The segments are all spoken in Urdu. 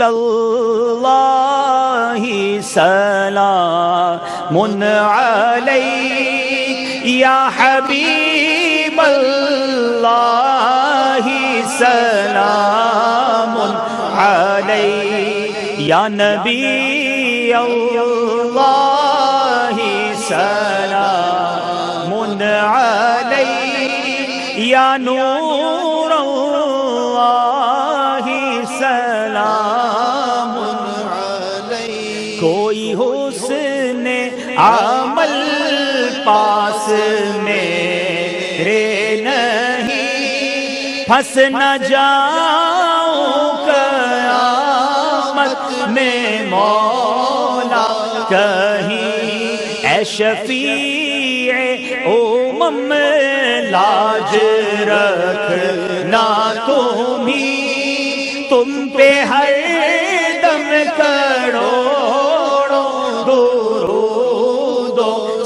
اللہ سلام علیک یا حبیب اللہ سلام علیک یا نبی اللہ سلام علیک یا نور اللہ سلام علیک کوئی حسن عمل پاس میرے نہیں پھنس نہ جاؤں قیامت میں مولا کہیں اے شفیع امم لاج رکھنا تم پہ ہر دم کروڑوں درود و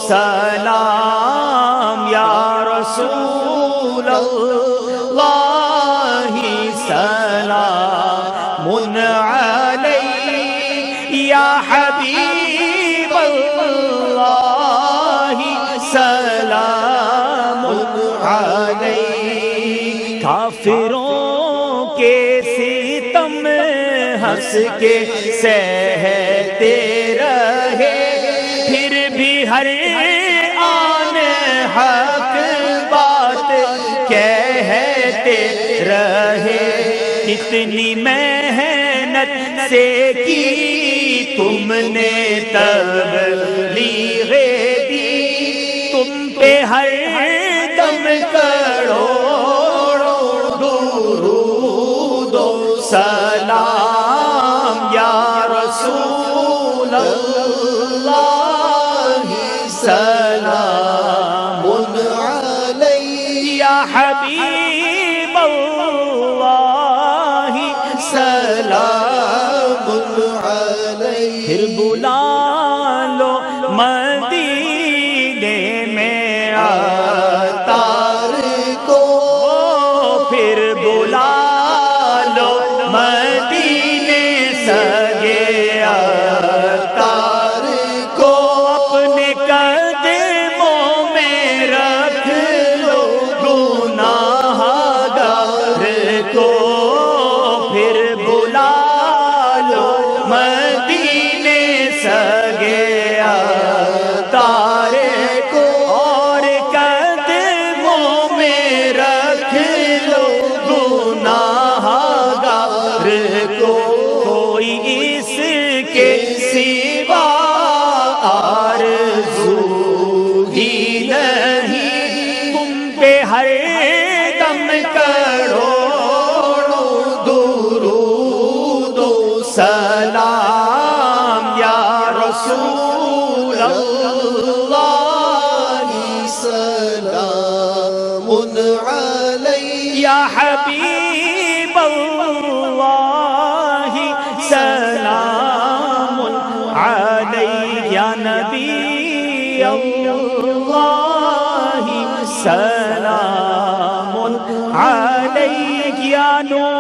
سلام یا رسول اللہ سلام علیک یا حبیب اللہ سلام علیک کافروں کے ستم ہنس کے سہتے رہے پھر بھی ہر آن حق بات کہتے رہے کتنی محنت سے کی تم نے تبلیغ دی تم پہ ہر دم کروڑوں درود و سلام یا رسول اللہ سلام علیک یا حبیب اللہ سلام علیک پھر بلا لو مدینے میں عطار کو پھر بلا لو مدینے سگے عطار کو اپنے قدموں میں رکھ لو گناہ گار کو پھر بلا لو مدینے سگے عطار کو اور قدموں میں رکھ لو گناہ گار کو کوئی اس کے سوا آرزو ہی نہیں تم پہ ہر دم کروڑوں درود و سلام یا رسول اللہ سلام علیک یا حبیب اللہ سلام علیک یا نبی اللہ سلام علیک یا نور